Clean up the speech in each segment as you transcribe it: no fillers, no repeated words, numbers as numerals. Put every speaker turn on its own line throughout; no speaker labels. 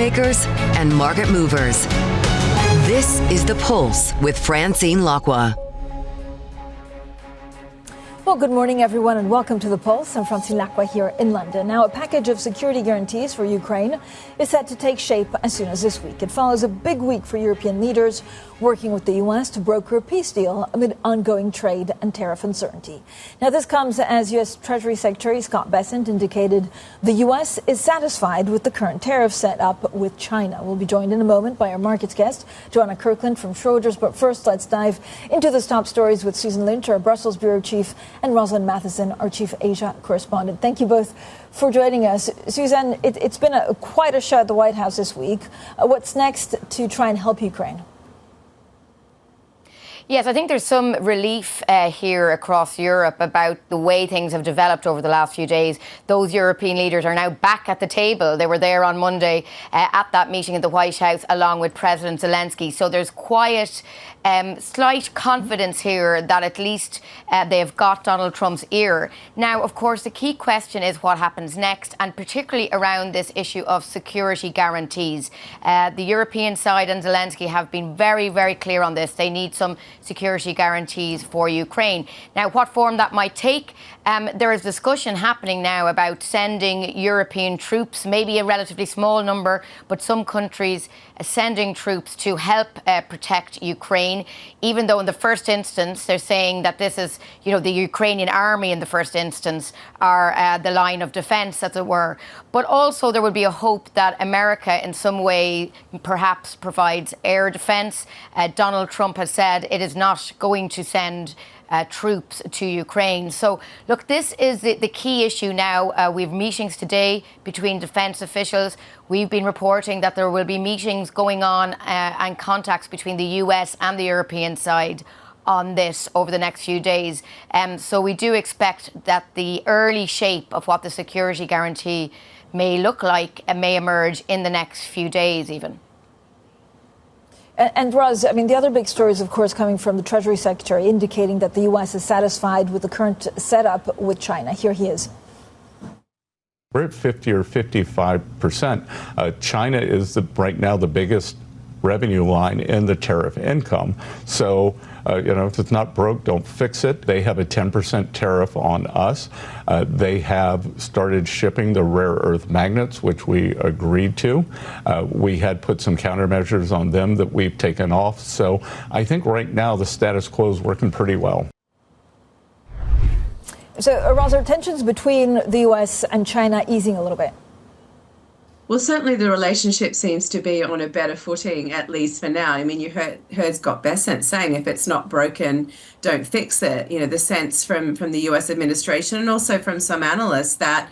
makers and market movers. This is The Pulse with Francine Lacqua.
Well, good morning, everyone, and welcome to The Pulse. I'm Francine Lacqua here in London. Now, a package of security guarantees for Ukraine is set to take shape as soon as this week. It follows a big week for European leaders working with the U.S. to broker a peace deal amid ongoing trade and tariff uncertainty. Now, this comes as U.S. Treasury Secretary Scott Bessent indicated the U.S. is satisfied with the current tariff set up with China. We'll be joined in a moment by our markets guest, Johanna Kyrklund from Schroders. But first, let's dive into the top stories with Susan Lynch, our Brussels bureau chief, and Rosalind Matheson, our chief Asia correspondent. Thank you both for joining us. Susan, it's been quite a show at the White House this week. What's next to try and help Ukraine?
Yes, I think there's some relief here across Europe about the way things have developed over the last few days. Those European leaders are now back at the table. They were there on Monday at that meeting at the White House along with President Zelensky. So there's quiet, slight confidence here that at least they've got Donald Trump's ear. Now, of course, the key question is what happens next, and particularly around this issue of security guarantees. The European side and Zelensky have been very, very clear on this. They need some security guarantees for Ukraine. Now, what form that might take, there is discussion happening now about sending European troops, maybe a relatively small number, but some countries sending troops to help protect Ukraine, even though in the first instance they're saying that this is, the Ukrainian army in the first instance are the line of defense, as it were. But also there would be a hope that America in some way perhaps provides air defense. Donald Trump has said it is not going to send troops to Ukraine. So, look, this is the key issue now. We have meetings today between defence officials. We've been reporting that there will be meetings going on and contacts between the US and the European side on this over the next few days. So we do expect that the early shape of what the security guarantee may look like may emerge in the next few days even.
And Roz, the other big story is, of course, coming from the Treasury Secretary indicating that the U.S. is satisfied with the current setup with China. Here he is.
We're at 50 or 55%. China is right now the biggest revenue line in the tariff income. So, if it's not broke, don't fix it. They have a 10% tariff on us. They have started shipping the rare earth magnets, which we agreed to. We had put some countermeasures on them that we've taken off. So I think right now the status quo is working pretty well.
So, Roz, are tensions between the U.S. and China easing a little bit?
Well, certainly the relationship seems to be on a better footing, at least for now. You heard Scott Bessent saying if it's not broken, don't fix it. The sense from the US administration and also from some analysts that,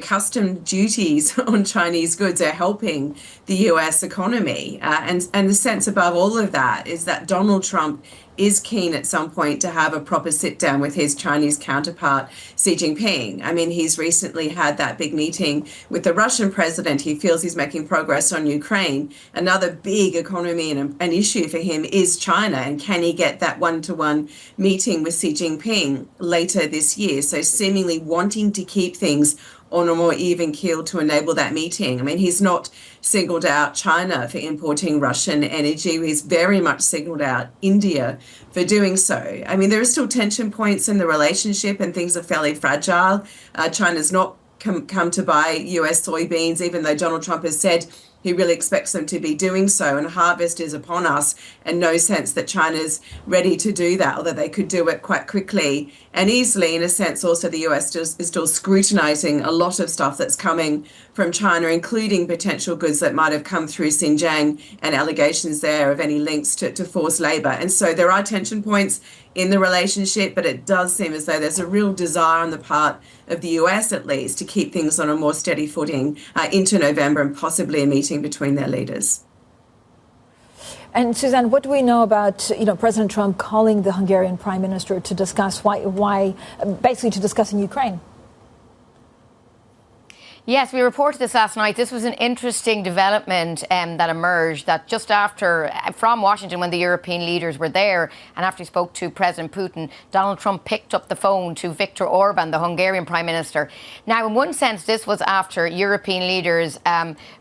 custom duties on Chinese goods are helping the US economy. And the sense above all of that is that Donald Trump is keen at some point to have a proper sit down with his Chinese counterpart, Xi Jinping. He's recently had that big meeting with the Russian president. He feels he's making progress on Ukraine. Another big economy and an issue for him is China. And can he get that one-to-one meeting with Xi Jinping later this year? So seemingly wanting to keep things on a more even keel to enable that meeting. He's not singled out China for importing Russian energy. He's very much singled out India for doing so. There are still tension points in the relationship and things are fairly fragile. China's not come to buy US soybeans, even though Donald Trump has said he really expects them to be doing so, and harvest is upon us, and no sense that China's ready to do that, although they could do it quite quickly and easily. In a sense, also the US is still scrutinizing a lot of stuff that's coming from China, including potential goods that might have come through Xinjiang and allegations there of any links to forced labor. And so there are tension points in the relationship, but it does seem as though there's a real desire on the part of the US, at least, to keep things on a more steady footing into November and possibly a meeting between their leaders.
And Suzanne, what do we know about, President Trump calling the Hungarian Prime Minister to discuss why basically to discuss in Ukraine?
Yes, we reported this last night. This was an interesting development that emerged that just after, from Washington, when the European leaders were there, and after he spoke to President Putin, Donald Trump picked up the phone to Viktor Orban, the Hungarian Prime Minister. Now, in one sense, this was after European leaders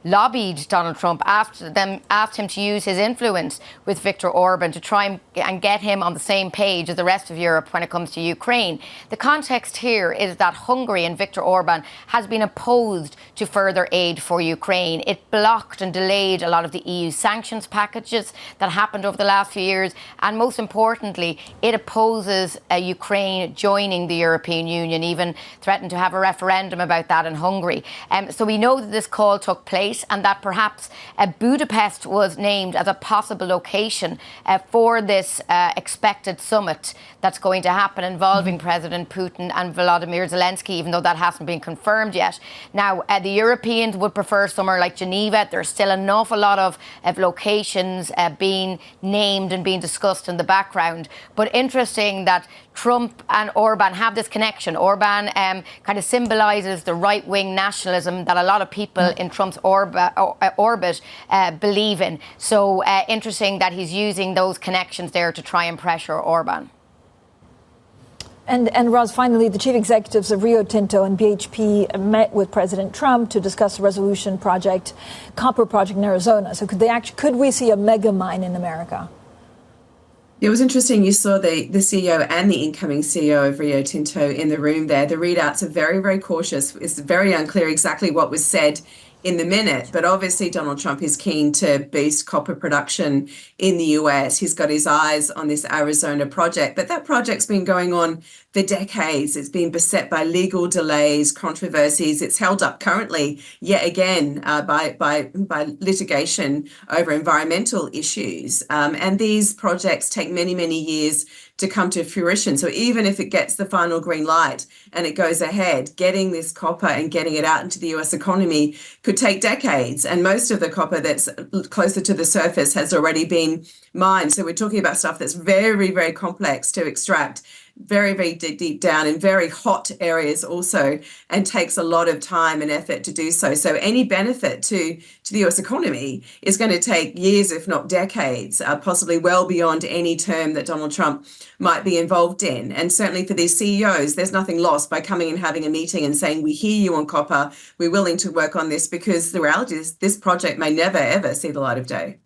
lobbied Donald Trump, asked him to use his influence with Viktor Orban to try and get him on the same page as the rest of Europe when it comes to Ukraine. The context here is that Hungary and Viktor Orban has been opposed to further aid for Ukraine. It blocked and delayed a lot of the EU sanctions packages that happened over the last few years. And most importantly, it opposes Ukraine joining the European Union, even threatened to have a referendum about that in Hungary. So we know that this call took place and that perhaps Budapest was named as a possible location for this expected summit that's going to happen involving President Putin and Volodymyr Zelensky, even though that hasn't been confirmed yet. Now, the Europeans would prefer somewhere like Geneva. There's still an awful lot of locations being named and being discussed in the background. But interesting that Trump and Orban have this connection. Orban kind of symbolises the right-wing nationalism that a lot of people in Trump's orbit believe in. So interesting that he's using those connections there to try and pressure Orban.
And Roz, finally, the chief executives of Rio Tinto and BHP met with President Trump to discuss the resolution project, copper project in Arizona. So could we see a mega mine in America?
It was interesting. You saw the CEO and the incoming CEO of Rio Tinto in the room there. The readouts are very, very cautious. It's very unclear exactly what was said in the minute, but obviously Donald Trump is keen to boost copper production in the US. He's got his eyes on this Arizona project, but that project's been going on for decades. It's been beset by legal delays, controversies. It's held up currently yet again by litigation over environmental issues. And these projects take many, many years to come to fruition. So even if it gets the final green light and it goes ahead, getting this copper and getting it out into the US economy could take decades. And most of the copper that's closer to the surface has already been mined. So we're talking about stuff that's very, very complex to extract, very, very deep down in very hot areas also, and takes a lot of time and effort to do so. So any benefit to the US economy is going to take years, if not decades, possibly well beyond any term that Donald Trump might be involved in. And certainly for these CEOs, there's nothing lost by coming and having a meeting and saying, we hear you on copper, we're willing to work on this, because the reality is this project may never, ever see the light of day.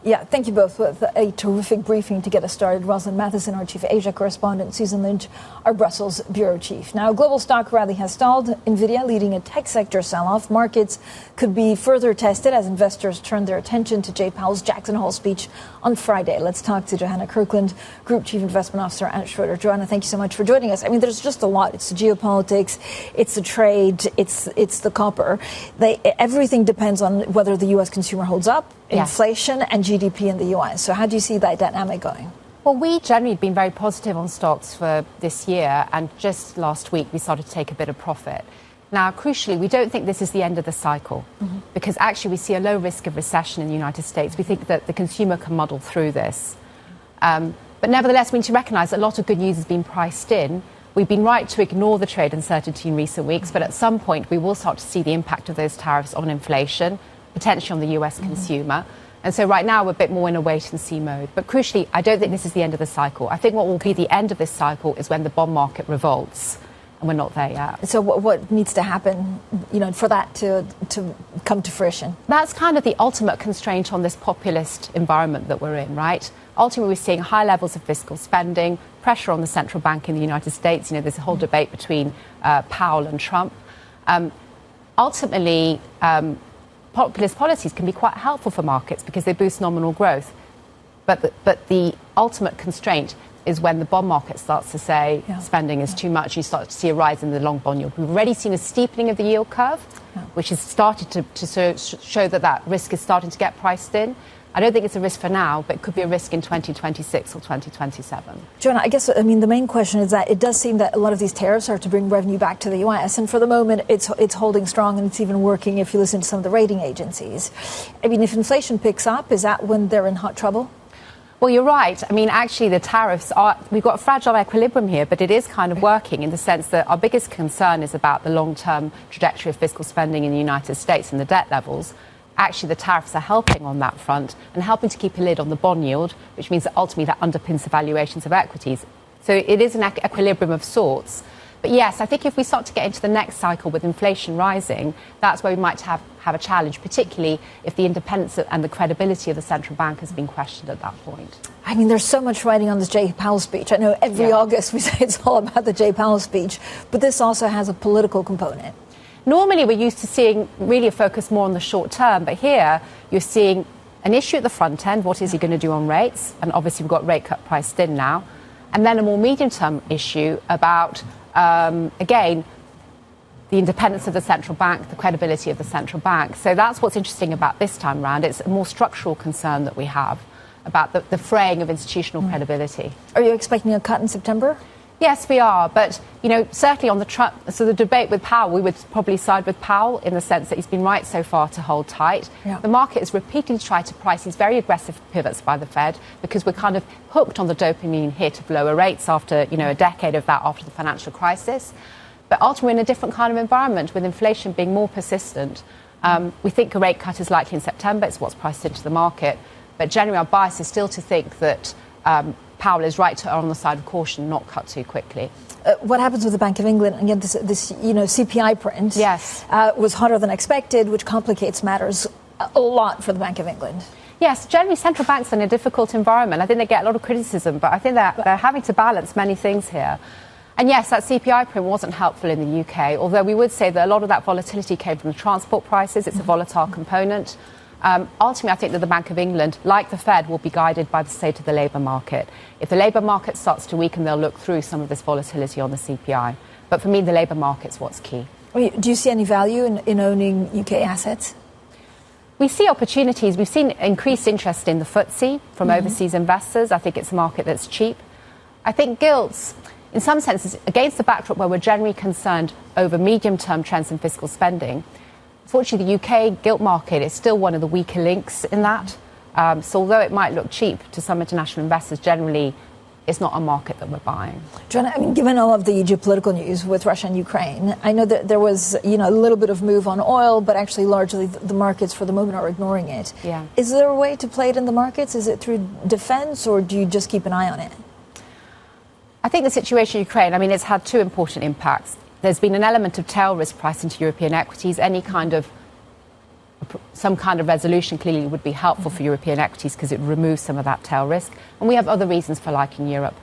Yeah, thank you both for a terrific briefing to get us started. Rosalind Matheson, our chief Asia correspondent, Susan Lynch, our Brussels bureau chief. Now, global stock rally has stalled. Nvidia leading a tech sector sell-off. Markets could be further tested as investors turn their attention to Jay Powell's Jackson Hole speech on Friday. Let's talk to Johanna Kyrklund, Group Chief Investment Officer at Schroders. Johanna, thank you so much for joining us. I mean, there's just a lot. It's the geopolitics, it's the trade, it's the copper. Everything depends on whether the U.S. consumer holds up, inflation and GDP in the US. So how do you see that dynamic going?
Well, we generally have been very positive on stocks for this year, and just last week we started to take a bit of profit. Now, crucially, we don't think this is the end of the cycle, because actually we see a low risk of recession in the United States. We think that the consumer can muddle through this. But nevertheless, we need to recognise that a lot of good news has been priced in. We've been right to ignore the trade uncertainty in recent weeks, but at some point we will start to see the impact of those tariffs on inflation, potentially on the US consumer. And so right now we're a bit more in a wait-and-see mode. But crucially, I don't think this is the end of the cycle. I think what will be the end of this cycle is when the bond market revolts, and we're not there yet. So
what needs to happen, for that to come to fruition?
That's kind of the ultimate constraint on this populist environment that we're in, right? Ultimately, we're seeing high levels of fiscal spending, pressure on the central bank in the United States. There's a whole debate between Powell and Trump. Ultimately, populist policies can be quite helpful for markets because they boost nominal growth. But the ultimate constraint is when the bond market starts to say spending is too much, you start to see a rise in the long bond yield. We've already seen a steepening of the yield curve, which has started to show that risk is starting to get priced in. I don't think it's a risk for now, but it could be a risk in 2026 or 2027.
Joanna, I guess, the main question is that it does seem that a lot of these tariffs are to bring revenue back to the U.S. And for the moment, it's holding strong, and it's even working if you listen to some of the rating agencies. I mean, if inflation picks up, is that when they're in hot trouble?
Well, you're right. I mean, actually, the tariffs we've got a fragile equilibrium here, but it is kind of working in the sense that our biggest concern is about the long-term trajectory of fiscal spending in the United States and the debt levels. Actually, the tariffs are helping on that front and helping to keep a lid on the bond yield, which means that ultimately that underpins the valuations of equities. So it is an equilibrium of sorts. But yes, I think if we start to get into the next cycle with inflation rising, that's where we might have a challenge, particularly if the independence and the credibility of the central bank has been questioned at that point.
I mean, there's so much writing on this Jay Powell speech. I know every August we say it's all about the Jay Powell speech, but this also has a political component.
Normally, we're used to seeing really a focus more on the short term, but here you're seeing an issue at the front end. What is he going to do on rates? And obviously, we've got rate cut priced in now. And then a more medium-term issue about, again, the independence of the central bank, the credibility of the central bank. So that's what's interesting about this time round. It's a more structural concern that we have about the fraying of institutional credibility.
Are you expecting a cut in September?
Yes, we are. But, certainly on the debate with Powell, we would probably side with Powell in the sense that he's been right so far to hold tight. Yeah. The market has repeatedly tried to price these very aggressive pivots by the Fed because we're kind of hooked on the dopamine hit of lower rates after, a decade of that after the financial crisis. But ultimately, in a different kind of environment, with inflation being more persistent, we think a rate cut is likely in September. It's what's priced into the market. But generally, our bias is still to think that Powell is right to err on the side of caution, not cut too quickly.
What happens with the Bank of England? Again, this CPI print was hotter than expected, which complicates matters a lot for the Bank of England.
Yes, generally central banks are in a difficult environment. I think they get a lot of criticism, but I think they're having to balance many things here. And yes, that CPI print wasn't helpful in the UK, although we would say that a lot of that volatility came from the transport prices. It's a volatile component. Ultimately, I think that the Bank of England, like the Fed, will be guided by the state of the labour market. If the labour market starts to weaken, they'll look through some of this volatility on the CPI. But for me, the labour market's what's key.
Do you see any value in owning UK assets?
We see opportunities. We've seen increased interest in the FTSE from overseas investors. I think it's a market that's cheap. I think gilts, in some senses, against the backdrop where we're generally concerned over medium-term trends in fiscal spending, fortunately, the UK gilt market is still one of the weaker links in that. So although it might look cheap to some international investors, generally it's not a market that we're buying.
Johanna, I mean, given all of the geopolitical news with Russia and Ukraine, I know that there was, a little bit of move on oil, but actually largely the markets for the moment are ignoring it.
Yeah.
Is there a way to play it in the markets? Is it through defense, or do you just keep an eye on it?
I think the situation in Ukraine, it's had two important impacts. There's been an element of tail risk priced into European equities. Some kind of resolution clearly would be helpful for European equities because it removes some of that tail risk. And we have other reasons for liking Europe.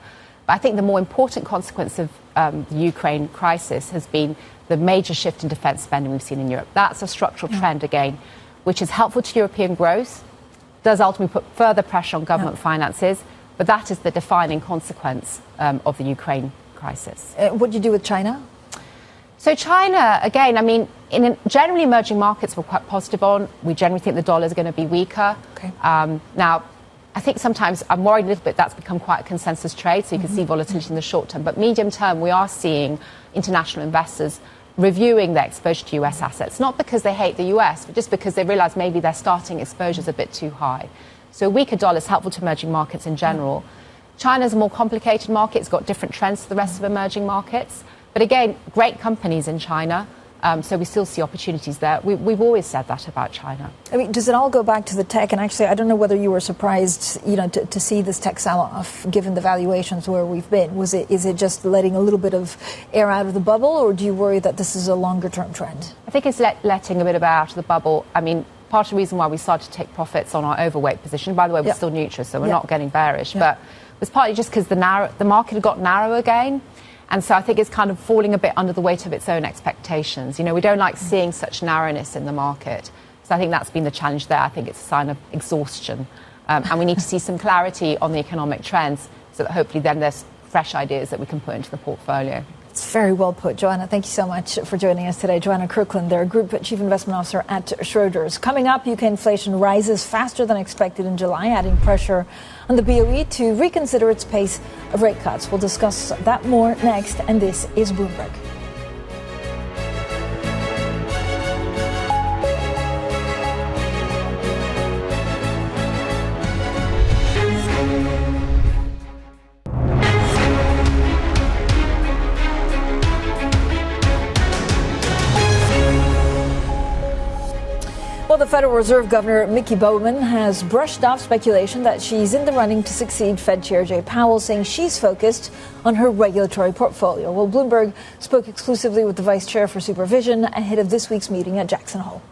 But I think the more important consequence of the Ukraine crisis has been the major shift in defence spending we've seen in Europe. That's a structural trend, again, which is helpful to European growth, does ultimately put further pressure on government finances, but that is the defining consequence of the Ukraine crisis.
What do you do with China?
So China, again, in generally emerging markets we're quite positive on. We generally think the dollar is going to be weaker.
Okay.
Now, I think sometimes I'm worried a little bit that's become quite a consensus trade, so you can see volatility in the short term. But medium term, we are seeing international investors reviewing their exposure to US assets, not because they hate the US, but just because they realise maybe their starting exposure is a bit too high. So a weaker dollar is helpful to emerging markets in general. China's a more complicated market. It's got different trends to the rest of emerging markets. But again, great companies in China, so we still see opportunities there. We've always said that about China.
Does it all go back to the tech? And actually, I don't know whether you were surprised, to see this tech sell-off, given the valuations where we've been. Is it just letting a little bit of air out of the bubble, or do you worry that this is a longer-term trend?
I think it's letting a bit of air out of the bubble. Part of the reason why we started to take profits on our overweight position, by the way, we're still neutral, so we're not getting bearish, but it was partly just because the market had got narrow again. And so I think it's kind of falling a bit under the weight of its own expectations. We don't like seeing such narrowness in the market. So I think that's been the challenge there. I think it's a sign of exhaustion. And we need to see some clarity on the economic trends so that hopefully then there's fresh ideas that we can put into the portfolio.
It's very well put, Johanna. Thank you so much for joining us today. Johanna Kyrklund, they're Group Chief Investment Officer at Schroders. Coming up, UK inflation rises faster than expected in July, adding pressure on the BOE to reconsider its pace of rate cuts. We'll discuss that more next, and this is Bloomberg. Federal Reserve Governor Mickey Bowman has brushed off speculation that she's in the running to succeed Fed Chair Jay Powell, saying she's focused on her regulatory portfolio. Well, Bloomberg spoke exclusively with the Vice Chair for Supervision ahead of this week's meeting at Jackson Hole.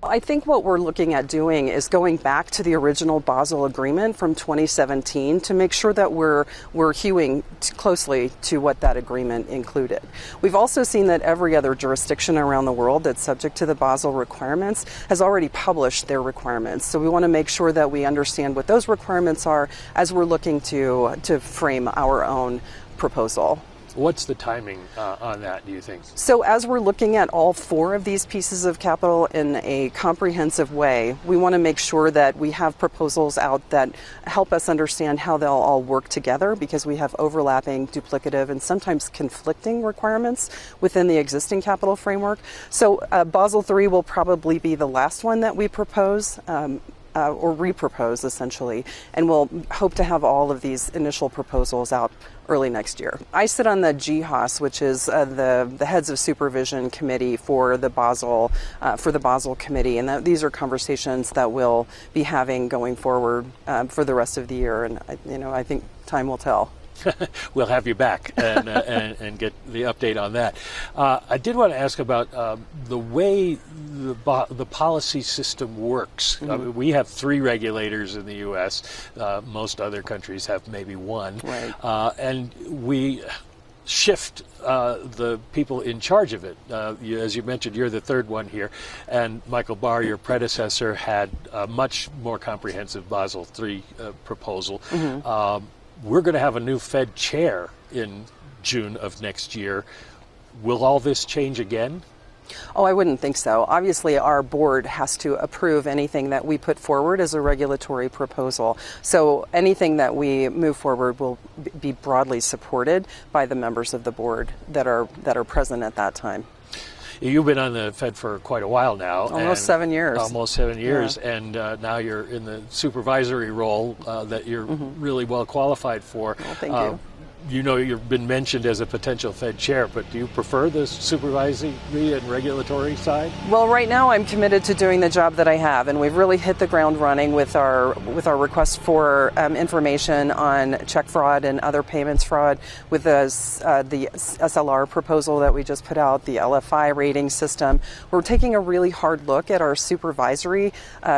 I think what we're looking at doing is going back to the original Basel Agreement from 2017 to make sure that we're hewing closely to what that agreement included. We've also seen that every other jurisdiction around the world that's subject to the Basel requirements has already published their requirements. So we want to make sure that we understand what those requirements are as we're looking to frame our own proposal.
What's the timing on that, do you think?
So as we're looking at all four of these pieces of capital in a comprehensive way, we want to make sure that we have proposals out that help us understand how they'll all work together, because we have overlapping, duplicative, and sometimes conflicting requirements within the existing capital framework. So Basel III will probably be the last one that we propose. Or repropose, essentially, and we'll hope to have all of these initial proposals out early next year. I sit on the GHOS, which is the Heads of Supervision Committee for the Basel Committee, and these are conversations that we'll be having going forward for the rest of the year, and I think time will tell.
We'll have you back and get the update on that. I did want to ask about the way the policy system works.
Mm-hmm.
We have 3 regulators in the U.S. Most other countries have maybe 1.
Right.
And we shift the people in charge of it. As you mentioned, you're the 3rd one here, and Michael Barr, your predecessor, had a much more comprehensive Basel III proposal. Mm-hmm. We're going to have a new Fed chair in June of next year. Will all this change again?
Oh, I wouldn't think so. Obviously, our board has to approve anything that we put forward as a regulatory proposal. So anything that we move forward will be broadly supported by the members of the board that are present at that time.
You've been on the Fed for quite a while now.
Almost 7 years.
Almost 7 years,
yeah.
And now you're in the supervisory role that you're really well qualified for.
Well, thank you.
You've been mentioned as a potential Fed chair, but do you prefer the supervisory and regulatory side?
Well, right now I'm committed to doing the job that I have, and we've really hit the ground running with our request for information on check fraud and other payments fraud, with the SLR proposal that we just put out, the LFI rating system. We're taking a really hard look at our supervisory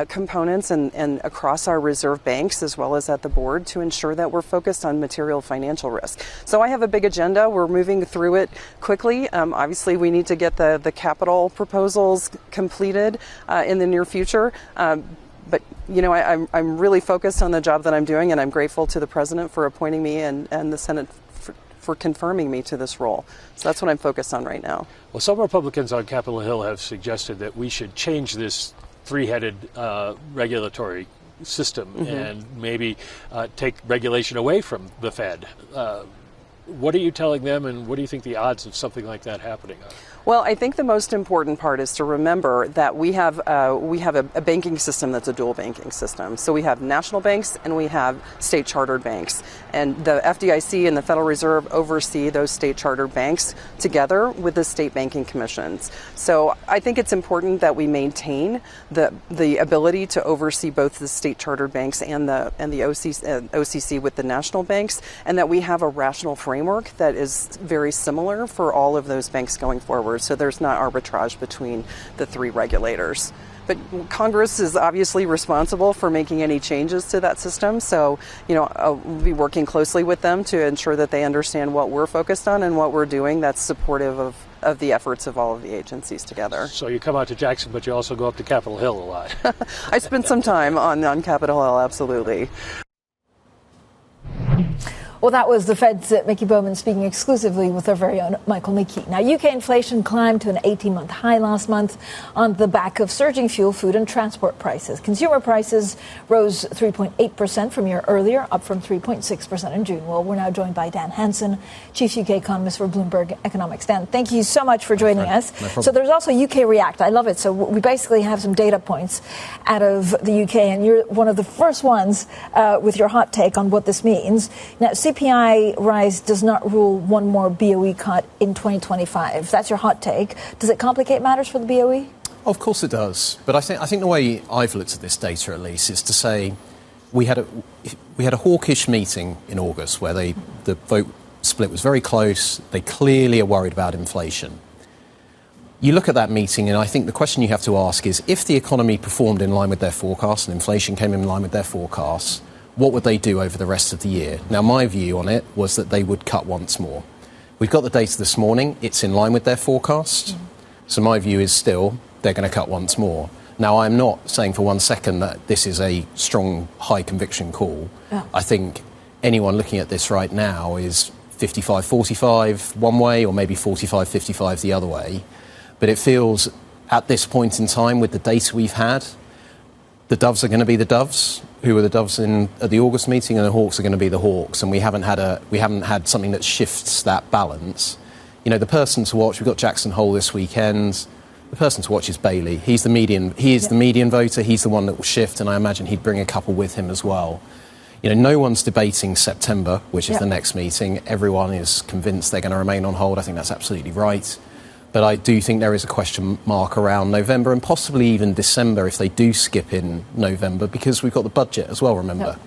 components and across our reserve banks, as well as at the board, to ensure that we're focused on material financial risk. So I have a big agenda. We're moving through it quickly. Obviously, we need to get the capital proposals completed in the near future. But I'm really focused on the job that I'm doing, and I'm grateful to the president for appointing me and the Senate for confirming me to this role. So that's what I'm focused on right now.
Well, some Republicans on Capitol Hill have suggested that we should change this 3-headed regulatory system and maybe take regulation away from the Fed. What are you telling them, and what do you think the odds of something like that happening are?
Well, I think the most important part is to remember that we have a banking system that's a dual banking system. So we have national banks and we have state chartered banks. And the FDIC and the Federal Reserve oversee those state chartered banks together with the state banking commissions. So I think it's important that we maintain the ability to oversee both the state chartered banks and the OCC with the national banks, and that we have a rational framework that is very similar for all of those banks going forward. So there's not arbitrage between the 3 regulators. But Congress is obviously responsible for making any changes to that system. So, I'll be working closely with them to ensure that they understand what we're focused on and what we're doing that's supportive of the efforts of all of the agencies together.
So you come out to Jackson, but you also go up to Capitol Hill a lot.
I spent some time on Capitol Hill, absolutely.
Well, that was the Fed's Mickey Bowman speaking exclusively with our very own Michael McKee. Now, UK inflation climbed to an 18-month high last month on the back of surging fuel, food and transport prices. Consumer prices rose 3.8% from a year earlier, up from 3.6% in June. Well, we're now joined by Dan Hansen, Chief UK Economist for Bloomberg Economics. Dan, thank you so much for joining us. No, so there's also UK React. I love it. So we basically have some data points out of the UK, and you're one of the first ones with your hot take on what this means. Now, CPI rise does not rule one more BOE cut in 2025. That's your hot take. Does it complicate matters for the BOE?
Of course it does. But I think the way I've looked at this data, at least, is to say we had a hawkish meeting in August where the vote split was very close. They clearly are worried about inflation. You look at that meeting, and I think the question you have to ask is, if the economy performed in line with their forecasts and inflation came in line with their forecasts, what would they do over the rest of the year? Now, my view on it was that they would cut once more. We've got the data this morning. It's in line with their forecast. So my view is still they're going to cut once more. Now, I'm not saying for 1 second that this is a strong, high-conviction call. Yeah. I think anyone looking at this right now is 55-45 one way or maybe 45-55 the other way. But it feels, at this point in time, with the data we've had, the doves are going to be the doves, who were the doves at the August meeting, and the hawks are going to be the hawks. And we haven't had something that shifts that balance. You know, the person to watch, we've got Jackson Hole this weekend. The person to watch is Bailey. He is the median voter. He's the one that will shift, and I imagine he'd bring a couple with him as well. You know, no one's debating September, which is the next meeting. Everyone is convinced they're going to remain on hold. I think that's absolutely right. But I do think there is a question mark around November and possibly even December if they do skip in November, because we've got the budget as well, remember.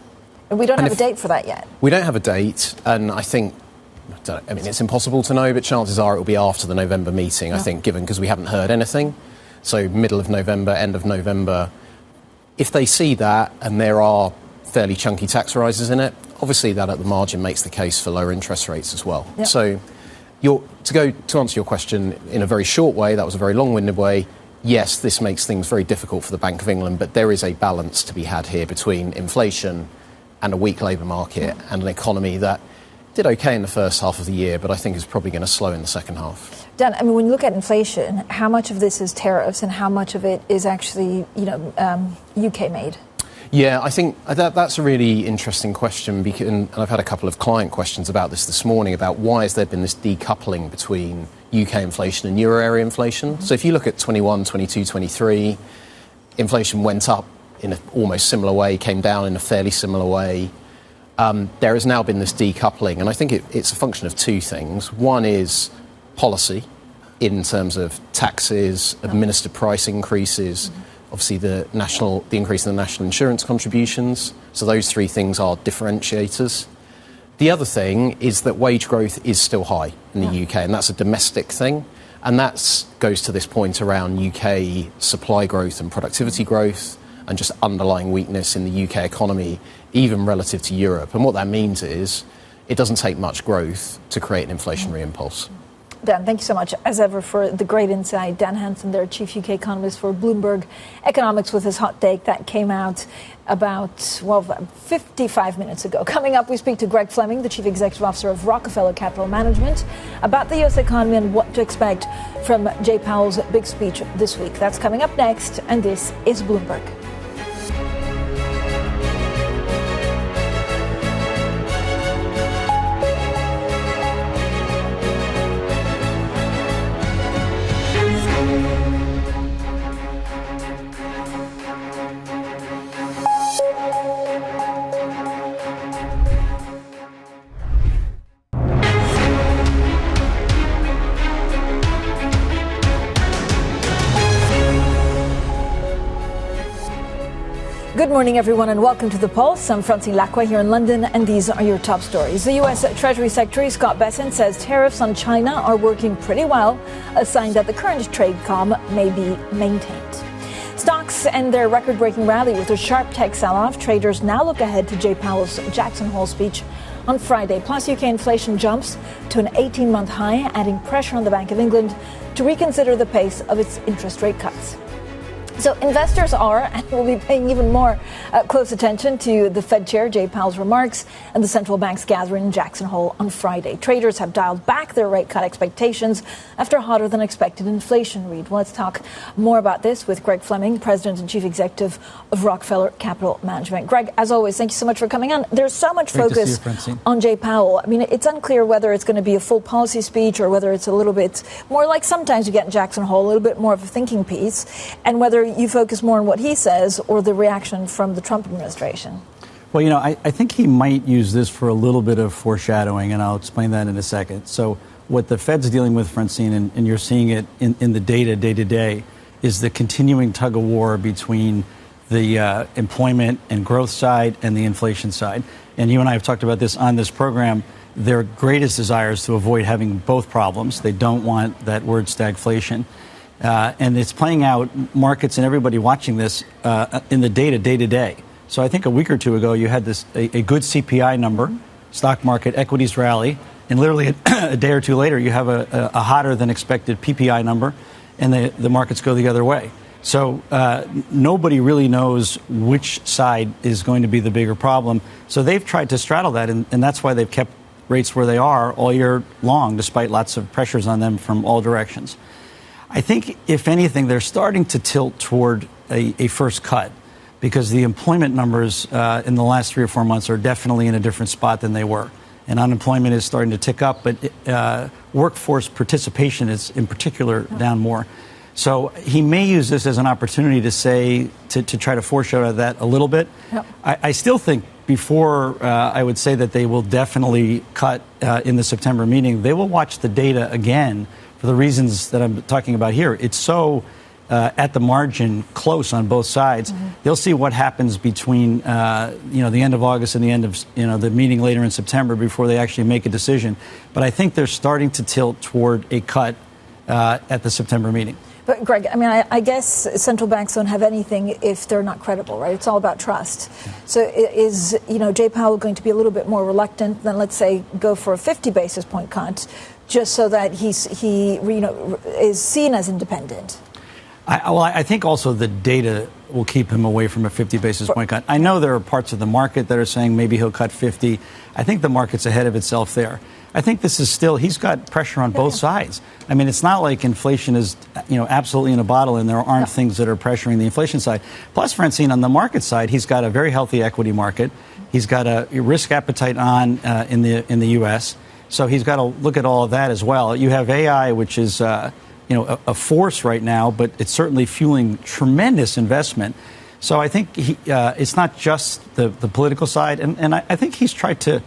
And we don't have a date for that yet.
We don't have a date, and I think, it's impossible to know, but chances are it will be after the November meeting, I think, given because we haven't heard anything. So middle of November, end of November. If they see that and there are fairly chunky tax rises in it, obviously that at the margin makes the case for lower interest rates as well. Yep. So to answer your question in a very short way, that was a very long-winded way, yes, this makes things very difficult for the Bank of England, but there is a balance to be had here between inflation and a weak labour market and an economy that did OK in the first half of the year, but I think is probably going to slow in the second half.
Dan, I mean, when you look at inflation, how much of this is tariffs and how much of it is actually, UK made?
Yeah, I think that's a really interesting question, because, and I've had a couple of client questions about this morning, about why has there been this decoupling between UK inflation and euro area inflation. Mm-hmm. So if you look at 21, 22, 23, inflation went up in an almost similar way, came down in a fairly similar way. There has now been this decoupling, and I think it's a function of two things. One is policy in terms of taxes, administered price increases, obviously the increase in the national insurance contributions. So those three things are differentiators. The other thing is that wage growth is still high in the UK, and that's a domestic thing. And that goes to this point around UK supply growth and productivity growth and just underlying weakness in the UK economy, even relative to Europe. And what that means is it doesn't take much growth to create an inflationary impulse.
Dan, thank you so much, as ever, for the great insight. Dan Hansen, their chief UK economist for Bloomberg Economics, with his hot take that came out about, 55 minutes ago. Coming up, we speak to Greg Fleming, the chief executive officer of Rockefeller Capital Management, about the U.S. economy and what to expect from Jay Powell's big speech this week. That's coming up next, and this is Bloomberg. Good morning, everyone, and welcome to The Pulse. I'm Francine Lacqua here in London, and these are your top stories. The U.S. Treasury Secretary Scott Bessent says tariffs on China are working pretty well, a sign that the current trade calm may be maintained. Stocks end their record-breaking rally with a sharp tech sell-off. Traders now look ahead to Jay Powell's Jackson Hole speech on Friday. Plus, UK inflation jumps to an 18-month high, adding pressure on the Bank of England to reconsider the pace of its interest rate cuts. So investors are and will be paying even more close attention to the Fed Chair Jay Powell's remarks and the central bank's gathering in Jackson Hole on Friday. Traders have dialed back their rate cut expectations after hotter than expected inflation read. Well, let's talk more about this with Greg Fleming, President and Chief Executive of Rockefeller Capital Management. Greg, as always, thank you so much for coming on. There's so much focus on Jay Powell. I mean, it's unclear whether it's going to be a full policy speech or whether it's a little bit more like sometimes you get in Jackson Hole, a little bit more of a thinking piece, and whether you focus more on what he says or the reaction from the Trump administration.
Well, you know, I think he might use this for a little bit of foreshadowing, and I'll explain that in a second. So what the Fed's dealing with, Francine, and you're seeing it in the data day to day, is the continuing tug of war between the employment and growth side and the inflation side. And you and I have talked about this on this program. Their greatest desire is to avoid having both problems. They don't want that word stagflation. And it's playing out, markets and everybody watching this in the data day to day. So I think a week or two ago, you had a good CPI number, stock market, equities rally, and literally a day or two later, you have a hotter than expected PPI number, and the markets go the other way. So nobody really knows which side is going to be the bigger problem. So they've tried to straddle that, and that's why they've kept rates where they are all year long, despite lots of pressures on them from all directions. I think, if anything, they're starting to tilt toward a first cut, because the employment numbers in the last 3 or 4 months are definitely in a different spot than they were. And unemployment is starting to tick up, but workforce participation is, in particular, down more. So he may use this as an opportunity to say, to try to foreshadow that a little bit. Yep. I still think before I would say that they will definitely cut in the September meeting, they will watch the data again for the reasons that I'm talking about here. It's so at the margin close on both sides. Mm-hmm. They'll see what happens between the end of August and the end of the meeting later in September before they actually make a decision. But I think they're starting to tilt toward a cut at the September meeting.
But, Greg, I mean, I guess central banks don't have anything if they're not credible, right? It's all about trust. Yeah. So is, Jay Powell going to be a little bit more reluctant than, let's say, go for a 50 basis point cut just so that he is seen as independent?
I think also the data will keep him away from a 50 basis point cut. I know there are parts of the market that are saying maybe he'll cut 50. I think the market's ahead of itself there. I think this is still, he's got pressure on both sides. I mean, it's not like inflation is, absolutely in a bottle and there aren't things that are pressuring the inflation side. Plus, Francine, on the market side, he's got a very healthy equity market. He's got a risk appetite on in the U.S. So he's got to look at all of that as well. You have AI, which is, a force right now, but it's certainly fueling tremendous investment. So I think it's not just the political side. And I think he's tried to,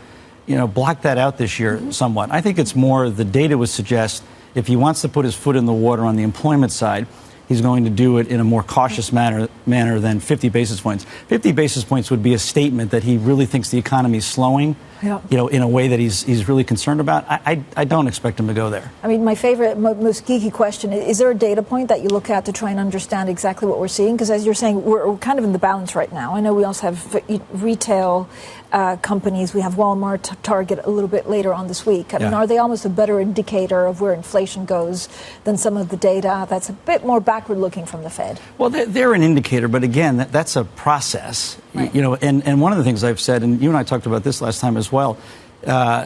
block that out this year somewhat. I think it's more the data would suggest if he wants to put his foot in the water on the employment side, he's going to do it in a more cautious manner than 50 basis points. 50 basis points would be a statement that he really thinks the economy is slowing, in a way that he's really concerned about. I don't expect him to go there. I mean,
my favorite, most geeky question, is there a data point that you look at to try and understand exactly what we're seeing? Because as you're saying, we're kind of in the balance right now. I know we also have retail companies. We have Walmart, Target a little bit later on this week. I mean, are they almost a better indicator of where inflation goes than some of the data that's a bit more backward looking from the Fed?
Well, they're an indicator, but again, that's a process. Right. And one of the things I've said, and you and I talked about this last time as well,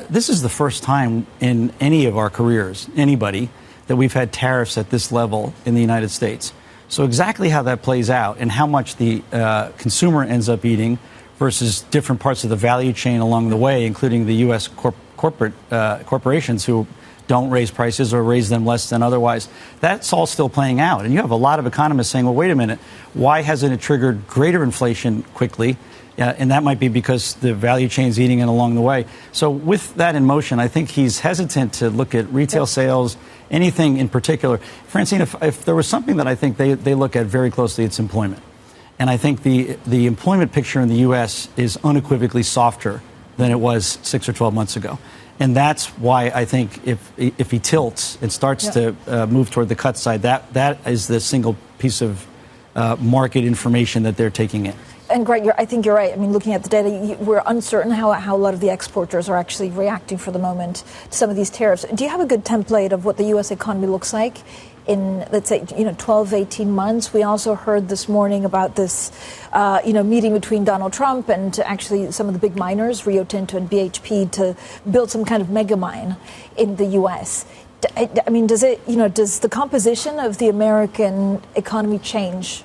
this is the first time in any of our careers, anybody, that we've had tariffs at this level in the United States. So exactly how that plays out and how much the consumer ends up eating versus different parts of the value chain along the way, including the U.S. corporations who don't raise prices or raise them less than otherwise. That's all still playing out. And you have a lot of economists saying, well, wait a minute, why hasn't it triggered greater inflation quickly? And that might be because the value chain is eating it along the way. So with that in motion, I think he's hesitant to look at retail sales, anything in particular. Francine, if there was something that I think they look at very closely, it's employment. And I think the employment picture in the U.S. is unequivocally softer than it was 6 or 12 months ago. And that's why I think if he tilts and starts to move toward the cut side, that is the single piece of market information that they're taking in.
And Greg, I think you're right. I mean, looking at the data, we're uncertain how a lot of the exporters are actually reacting for the moment to some of these tariffs. Do you have a good template of what the U.S. economy looks like in, let's say, 12, 18 months? We also heard this morning about this, meeting between Donald Trump and actually some of the big miners, Rio Tinto and BHP, to build some kind of mega mine in the U.S. I mean, does the composition of the American economy change?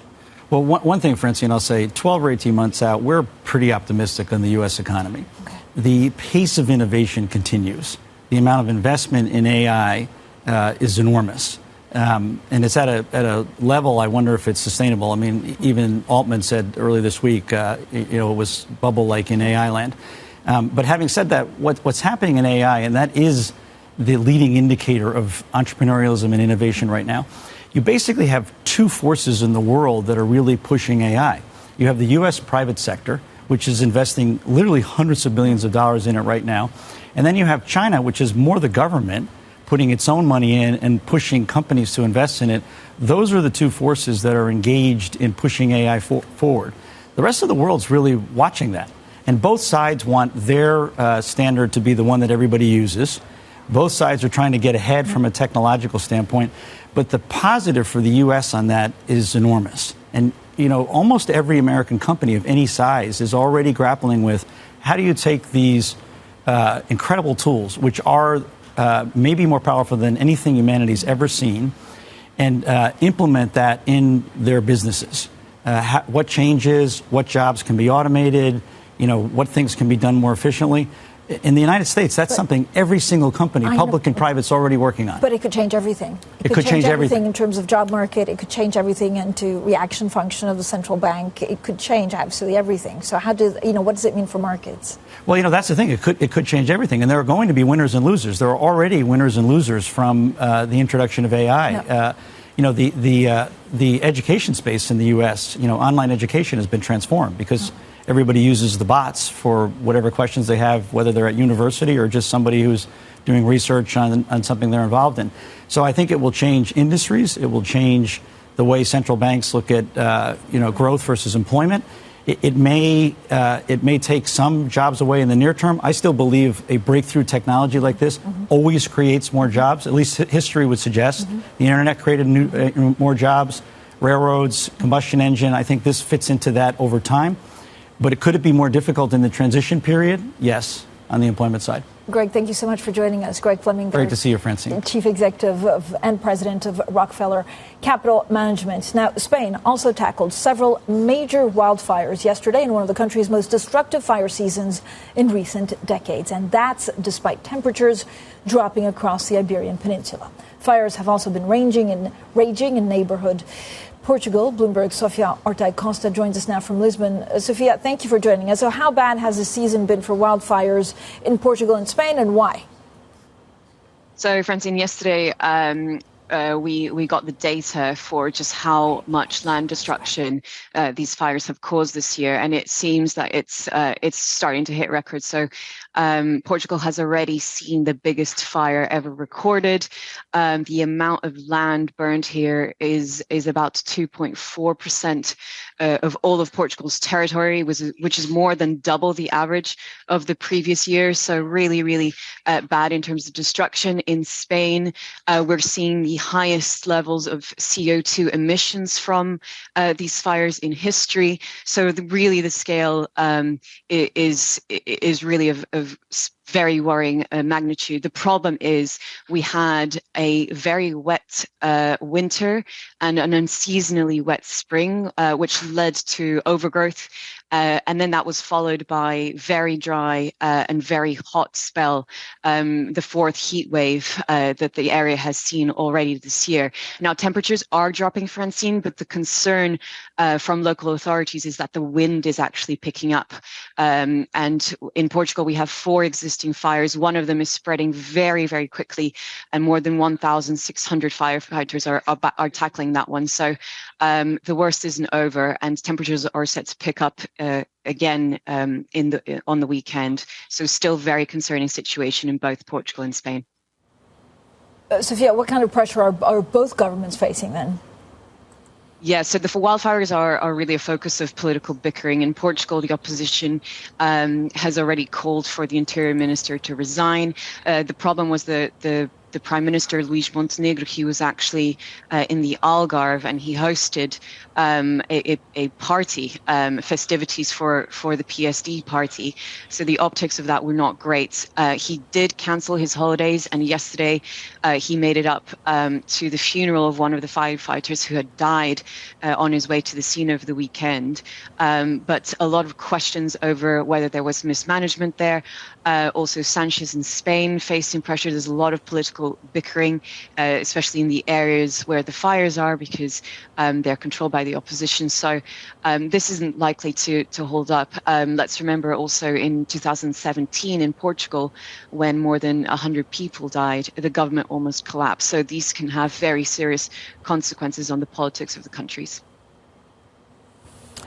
Well, one thing, Francine, I'll say 12 or 18 months out, we're pretty optimistic on the U.S. economy. Okay. The pace of innovation continues. The amount of investment in AI is enormous. And it's at a level I wonder if it's sustainable. I mean, even Altman said earlier this week, it was bubble-like in AI land. But having said that, what's happening in AI, and that is the leading indicator of entrepreneurialism and innovation right now, you basically have two forces in the world that are really pushing AI. You have the U.S. private sector, which is investing literally hundreds of billions of dollars in it right now. And then you have China, which is more the government putting its own money in and pushing companies to invest in it. Those are the two forces that are engaged in pushing AI forward. The rest of the world's really watching that. And both sides want their standard to be the one that everybody uses. Both sides are trying to get ahead from a technological standpoint. But the positive for the U.S. on that is enormous. And, almost every American company of any size is already grappling with how do you take these incredible tools, which are maybe more powerful than anything humanity's ever seen, and implement that in their businesses. What changes, what jobs can be automated, what things can be done more efficiently. In the United States, that's something every single company, public and private, is already working on.
But it could change everything. It could change everything in terms of job market. It could change everything into reaction function of the central bank. It could change absolutely everything. So what does it mean for markets? Well,
that's the thing. It could change everything. And there are going to be winners and losers. There are already winners and losers from the introduction of AI. No. The education space in the U.S., online education has been transformed because everybody uses the bots for whatever questions they have, whether they're at university or just somebody who's doing research on something they're involved in. So I think it will change industries. It will change the way central banks look at growth versus employment. It may take some jobs away in the near term. I still believe a breakthrough technology like this always creates more jobs. At least history would suggest. The internet created more jobs, railroads, combustion engine. I think this fits into that over time. But could it be more difficult in the transition period? Yes, on the employment side.
Greg, thank you so much for joining us. Greg Fleming.
Great to see you, Francine.
Chief Executive and President of Rockefeller Capital Management. Now, Spain also tackled several major wildfires yesterday in one of the country's most destructive fire seasons in recent decades. And that's despite temperatures dropping across the Iberian Peninsula. Fires have also been raging in neighborhood Portugal. Bloomberg's Sofia Ortega-Costa joins us now from Lisbon. Sofia, thank you for joining us. So how bad has the season been for wildfires in Portugal and Spain, and why?
So, Francine, yesterday we got the data for just how much land destruction these fires have caused this year, and it seems that it's starting to hit records. So Portugal has already seen the biggest fire ever recorded. The amount of land burned here is about 2.4% of all of Portugal's territory, which is more than double the average of the previous year. So really, really bad in terms of destruction. In Spain, we're seeing the highest levels of CO2 emissions from these fires in history. So really the scale is really of very worrying magnitude. The problem is we had a very wet winter and an unseasonally wet spring, which led to overgrowth. And then that was followed by very dry and very hot spell, the fourth heat wave that the area has seen already this year. Now, temperatures are dropping, Francine, but the concern from local authorities is that the wind is actually picking up. And in Portugal, we have 4 existing fires. One of them is spreading very, very quickly, and more than 1,600 firefighters are tackling that one. So the worst isn't over, and temperatures are set to pick up again on the weekend. So still very concerning situation in both Portugal and Spain.
Sofia, what kind of pressure are both governments facing then?
Yeah, so the wildfires are really a focus of political bickering. In Portugal, the opposition has already called for the interior minister to resign. The problem was the Prime Minister, Luís Montenegro, he was actually in the Algarve, and he hosted a party, festivities for the PSD party. So the optics of that were not great. He did cancel his holidays, and yesterday he made it up to the funeral of one of the firefighters who had died on his way to the scene over the weekend. But a lot of questions over whether there was mismanagement there. Also, Sanchez in Spain facing pressure. There's a lot of political political bickering, especially in the areas where the fires are, because they're controlled by the opposition. So this isn't likely to hold up. Let's remember also in 2017 in Portugal, when more than 100 people died, the government almost collapsed. So these can have very serious consequences on the politics of the countries.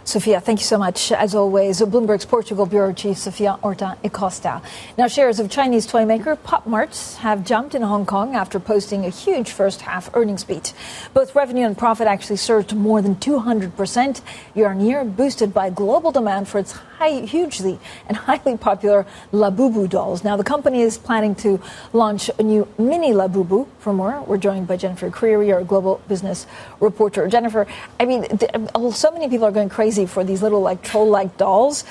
Sophia, thank you so much. As always, Bloomberg's Portugal Bureau Chief, Sophia Horta e Costa. Now, shares of Chinese toy maker Pop Mart have jumped in Hong Kong after posting a huge first-half earnings beat. Both revenue and profit actually surged more than 200% year-on-year, boosted by global demand for its hugely and highly popular Labubu dolls. Now, the company is planning to launch a new mini Labubu. For more, we're joined by Jennifer Creary, our global business reporter. Jennifer, I mean, so many people are going crazy for these little like troll-like dolls.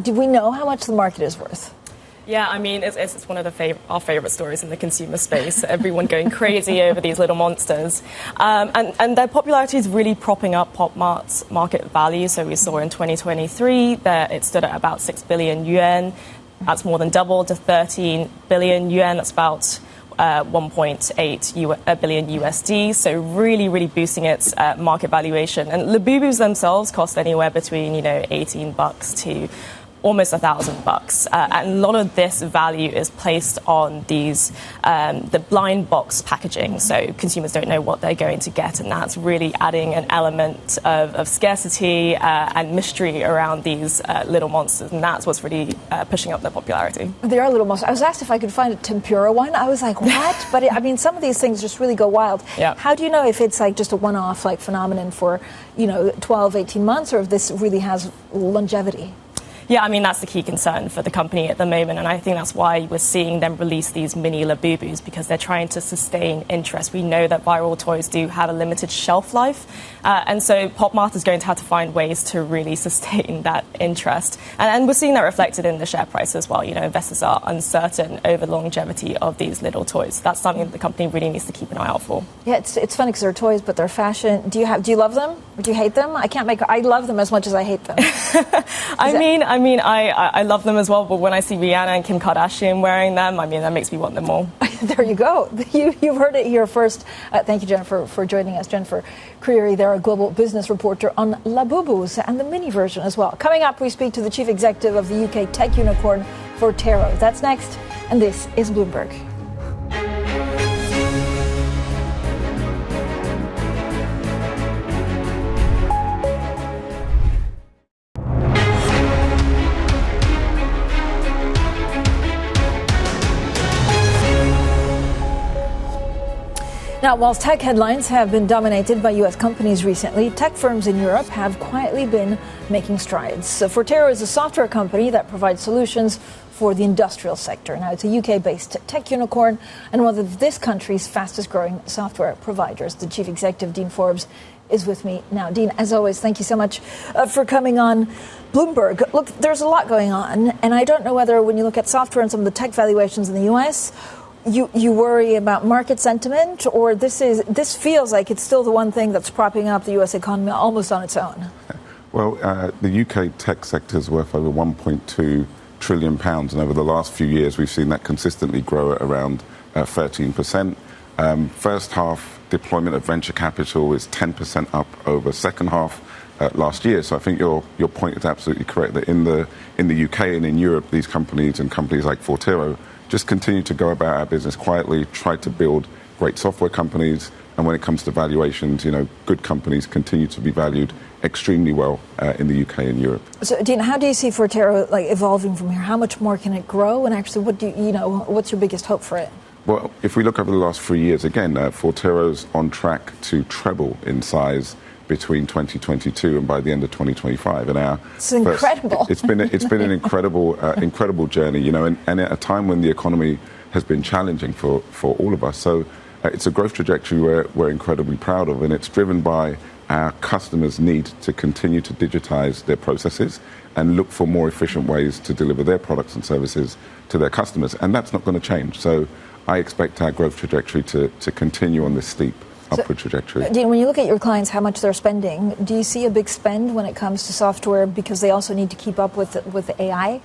Do we know how much the market is worth?
Yeah, I mean, it's one of our favourite stories in the consumer space. Everyone going crazy over these little monsters. And their popularity is really propping up Pop Mart's market value. So we saw in 2023 that it stood at about 6 billion yuan. That's more than double to 13 billion yuan. That's about 1.8 billion USD. So really, really boosting its market valuation. And Labubus themselves cost anywhere between, $18 to almost $1,000, and a lot of this value is placed on these the blind box packaging, so consumers don't know what they're going to get, and that's really adding an element of scarcity and mystery around these little monsters, and that's what's really pushing up their popularity.
They are little monsters. I was asked if I could find a tempura one. I was like, what? But I mean, some of these things just really go wild.
Yeah.
How do you know if it's like just a one-off like phenomenon for 12, 18 months, or if this really has longevity?
Yeah, I mean, that's the key concern for the company at the moment, and I think that's why we're seeing them release these mini Labubus, because they're trying to sustain interest. We know that viral toys do have a limited shelf life, and so Pop Mart is going to have to find ways to really sustain that interest. And we're seeing that reflected in the share price as well. Investors are uncertain over the longevity of these little toys. That's something that the company really needs to keep an eye out for.
Yeah, it's funny because they're toys, but they're fashion. Do you love them or do you hate them? I love them as much as I hate them.
I love them as well, but when I see Rihanna and Kim Kardashian wearing them, that makes me want them more.
There you go. You've heard it here first. Thank you, Jennifer, for joining us. Jennifer Creary, they're a global business reporter on Labubus and the mini version as well. Coming up, we speak to the chief executive of the UK tech unicorn, Forterro. That's next, and this is Bloomberg. Now, whilst tech headlines have been dominated by U.S. companies recently, tech firms in Europe have quietly been making strides. Forterro is a software company that provides solutions for the industrial sector. Now, it's a UK-based tech unicorn and one of this country's fastest-growing software providers. The chief executive, Dean Forbes, is with me now. Dean, as always, thank you so much for coming on Bloomberg. Look, there's a lot going on, and I don't know whether when you look at software and some of the tech valuations in the U.S., you worry about market sentiment, or this feels like it's still the one thing that's propping up the U.S. economy almost on its own?
Well, the UK tech sector is worth over £1.2 trillion, and over the last few years we've seen that consistently grow at around 13%. First half deployment of venture capital is 10% up over second half last year. So I think your point is absolutely correct that in the UK and in Europe, these companies and companies like Forterro just continue to go about our business quietly, try to build great software companies, and when it comes to valuations, good companies continue to be valued extremely well in the UK and Europe.
So, Dean, how do you see Forterro evolving from here? How much more can it grow? And actually, what's your biggest hope for it?
Well, if we look over the last 3 years, again, Forterro's on track to treble in size between 2022 and by the end of 2025, and
it's incredible.
It's been an incredible journey, and at a time when the economy has been challenging for all of us. So it's a growth trajectory we're incredibly proud of, and it's driven by our customers' need to continue to digitize their processes and look for more efficient ways to deliver their products and services to their customers, and that's not going to change. So I expect our growth trajectory to continue on this steep upward trajectory.
Dean, when you look at your clients, how much they're spending, do you see a big spend when it comes to software because they also need to keep up with AI?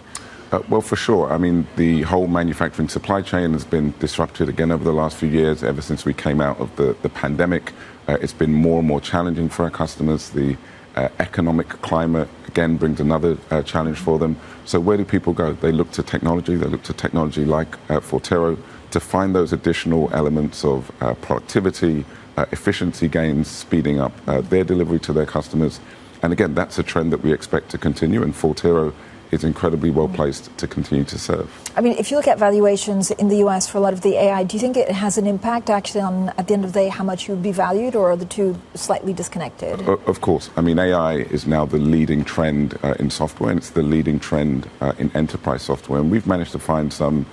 Well, for sure. I mean, the whole manufacturing supply chain has been disrupted again over the last few years. Ever since we came out of the pandemic, it's been more and more challenging for our customers. The economic climate, again, brings another challenge for them. So where do people go? They look to technology. They look to technology like Forterro to find those additional elements of productivity, efficiency gains, speeding up their delivery to their customers. And again, that's a trend that we expect to continue, and Forterro is incredibly well placed to continue to serve.
I mean, if you look at valuations in the US for a lot of the AI, do you think it has an impact actually on, at the end of the day, how much you would be valued, or are the two slightly disconnected?
Of course. I mean, AI is now the leading trend in software, and it's the leading trend in enterprise software. And we've managed to find some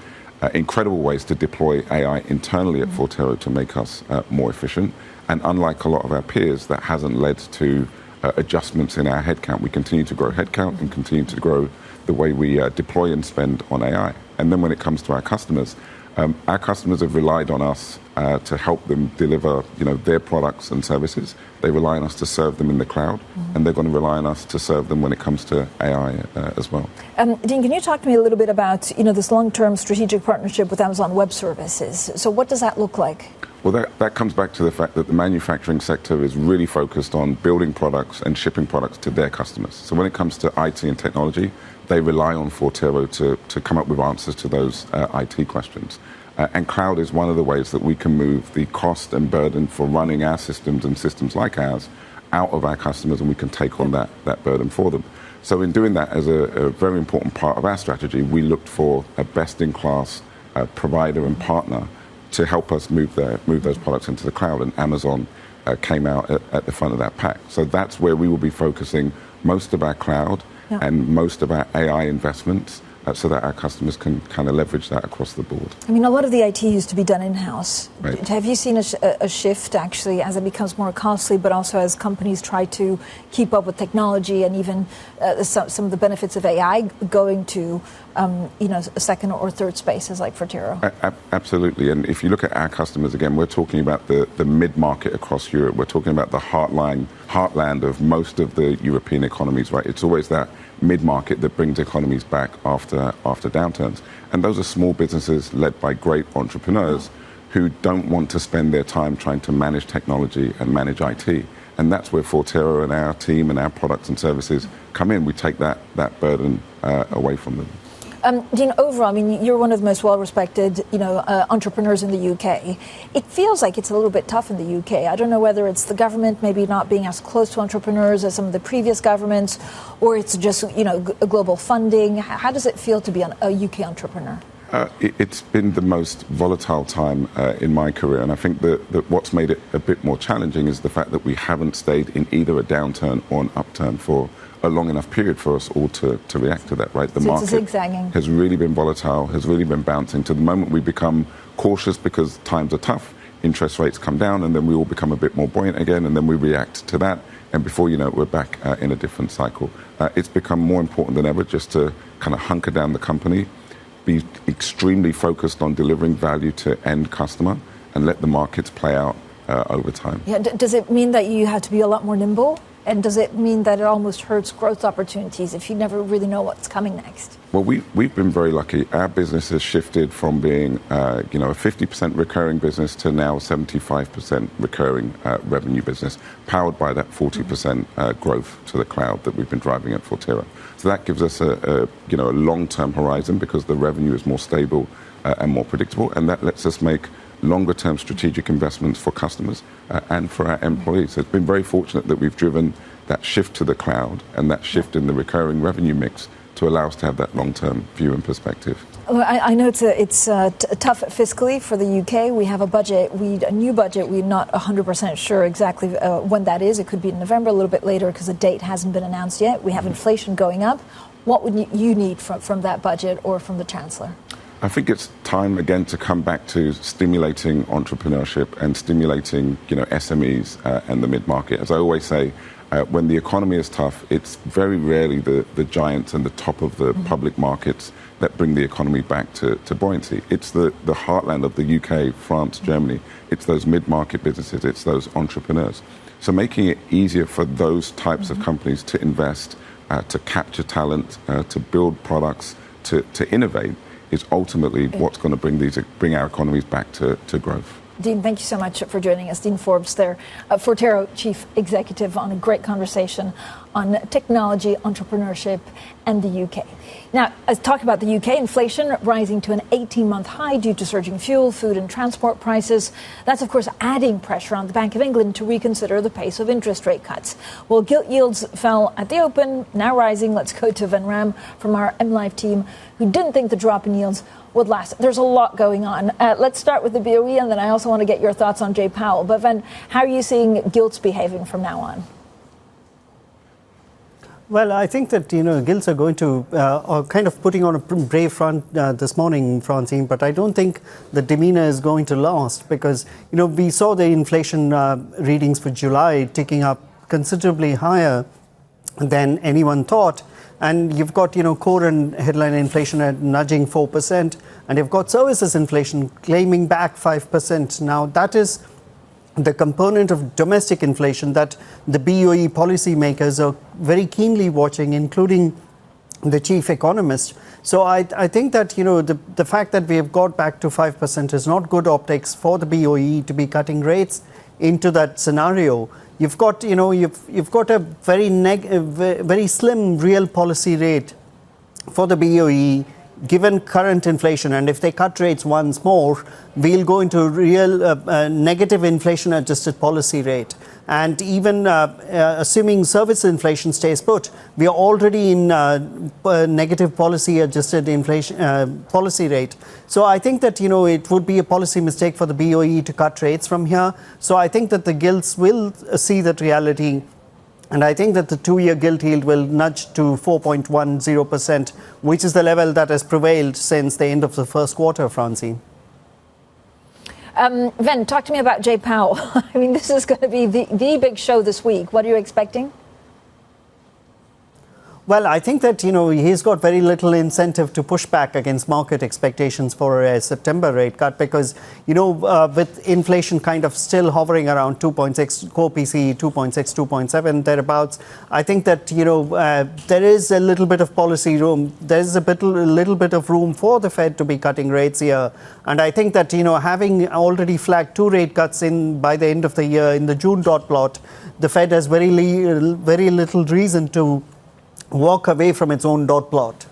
incredible ways to deploy AI internally at Forterro to make us more efficient. And unlike a lot of our peers, that hasn't led to adjustments in our headcount. We continue to grow headcount and continue to grow the way we deploy and spend on AI. And then when it comes to our customers have relied on us to help them deliver, their products and services. They rely on us to serve them in the cloud, and they're going to rely on us to serve them when it comes to AI as well.
Dean, can you talk to me a little bit about, this long-term strategic partnership with Amazon Web Services? So what does that look like?
Well, that comes back to the fact that the manufacturing sector is really focused on building products and shipping products to their customers. So when it comes to IT and technology, they rely on Forterro to come up with answers to those IT questions. And cloud is one of the ways that we can move the cost and burden for running our systems and systems like ours out of our customers, and we can take on that burden for them. So in doing that, as a very important part of our strategy, we looked for a best-in-class provider and partner to help us move those products into the cloud, and Amazon came out at the front of that pack. So that's where we will be focusing most of our cloud and most of our AI investments, so that our customers can kind of leverage that across the board.
I mean, a lot of the IT used to be done in-house.
Right.
Have you seen a shift, actually, as it becomes more costly, but also as companies try to keep up with technology and even some of the benefits of AI going to, second or third spaces like Forterro?
Absolutely. And if you look at our customers, again, we're talking about the mid-market across Europe. We're talking about the heartland of most of the European economies, right? It's always that mid-market that brings economies back after downturns. And those are small businesses led by great entrepreneurs who don't want to spend their time trying to manage technology and manage IT. And that's where Forterro and our team and our products and services come in. We take that burden away from them.
Dean, overall, I mean, you're one of the most well-respected, entrepreneurs in the UK. It feels like it's a little bit tough in the UK. I don't know whether it's the government maybe not being as close to entrepreneurs as some of the previous governments, or it's just, global funding. How does it feel to be a UK entrepreneur?
It's been the most volatile time in my career, and I think that what's made it a bit more challenging is the fact that we haven't stayed in either a downturn or an upturn for a long enough period for us all to react to that, right? The market has really been volatile, has really been bouncing. To the moment we become cautious because times are tough, interest rates come down, and then we all become a bit more buoyant again, and then we react to that, and before you know it, we're back in a different cycle. It's become more important than ever just to kind of hunker down the company, be extremely focused on delivering value to end customer, and let the markets play out over time.
Yeah. Does it mean that you have to be a lot more nimble? And does it mean that it almost hurts growth opportunities if you never really know what's coming next?
Well, we've been very lucky. Our business has shifted from being, a 50% recurring business to now 75% recurring revenue business, powered by that 40% growth to the cloud that we've been driving at Forterro. So that gives us a long-term horizon because the revenue is more stable and more predictable, and that lets us make longer-term strategic investments for customers and for our employees. So it's been very fortunate that we've driven that shift to the cloud and that shift in the recurring revenue mix to allow us to have that long-term view and perspective.
Well, I know it's tough fiscally for the UK. We have a new budget. We're not 100% sure exactly when that is. It could be in November, a little bit later, because the date hasn't been announced yet. We have inflation going up. What would you need from that budget or from the Chancellor?
I think it's time again to come back to stimulating entrepreneurship and stimulating, SMEs and the mid-market. As I always say, when the economy is tough, it's very rarely the giants and the top of the public markets that bring the economy back to buoyancy. It's the heartland of the UK, France, Germany. It's those mid-market businesses. It's those entrepreneurs. So making it easier for those types of companies to invest, to capture talent, to build products, to innovate is ultimately what's going to bring our economies back to growth.
Dean, thank you so much for joining us. Dean Forbes there, Forterro Chief Executive, on a great conversation on technology, entrepreneurship, and the UK. Now, let's talk about the UK. Inflation rising to an 18-month high due to surging fuel, food and transport prices. That's, of course, adding pressure on the Bank of England to reconsider the pace of interest rate cuts. Well, gilt yields fell at the open, now rising. Let's go to Van Ram from our MLive team, who didn't think the drop in yields would last. There's a lot going on. Let's start with the BOE, and then I also want to get your thoughts on Jay Powell. But Van, how are you seeing gilts behaving from now on?
Well, I think that, gilts are going to, are kind of putting on a brave front this morning, Francine, but I don't think the demeanor is going to last because, we saw the inflation readings for July ticking up considerably higher than anyone thought. And you've got, core and headline inflation at nudging 4%, and you've got services inflation claiming back 5%. Now, that is the component of domestic inflation that the BOE policymakers are very keenly watching, including the chief economist. So I think that, the fact that we have got back to 5% is not good optics for the BOE to be cutting rates into that scenario. You've got, you've got a very slim real policy rate for the BOE, given current inflation, and if they cut rates once more, we'll go into real negative inflation-adjusted policy rate. And even assuming service inflation stays put, we are already in negative policy-adjusted inflation policy rate. So I think that it would be a policy mistake for the BOE to cut rates from here. So I think that the gilts will see that reality. And I think that the 2-year gilt yield will nudge to 4.10%, which is the level that has prevailed since the end of the first quarter, Francine.
Ven, talk to me about Jay Powell. I mean, this is going to be the big show this week. What are you expecting?
Well, I think that, he's got very little incentive to push back against market expectations for a September rate cut because, with inflation kind of still hovering around 2.6, core PCE 2.6, 2.7, thereabouts, I think that, there is a little bit of policy room. There's a little bit of room for the Fed to be cutting rates here. And I think that, having already flagged 2 rate cuts by the end of the year in the June dot plot, the Fed has very little reason to walk away from its own dot plot.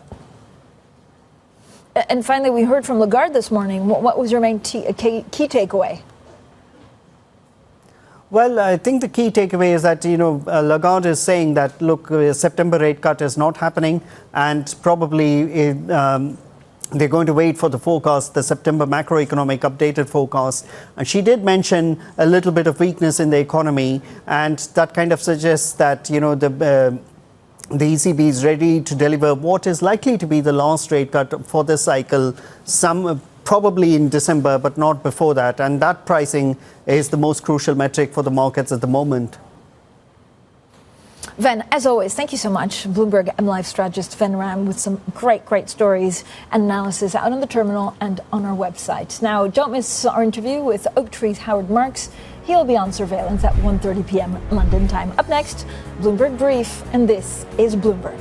And finally, we heard from Lagarde this morning. What was your main key takeaway?
Well, I think the key takeaway is that, Lagarde is saying that, look, a September rate cut is not happening, and probably they're going to wait for the forecast, the September macroeconomic updated forecast. And she did mention a little bit of weakness in the economy, and that kind of suggests that, the ECB is ready to deliver what is likely to be the last rate cut for this cycle, probably in December, but not before that. And that pricing is the most crucial metric for the markets at the moment.
Ven, as always, thank you so much. Bloomberg MLive strategist Van Ram with some great stories and analysis out on the terminal and on our website. Now, don't miss our interview with Oaktree's Howard Marks. He'll be on surveillance at 1:30 p.m. London time. Up next, Bloomberg Brief, and this is Bloomberg.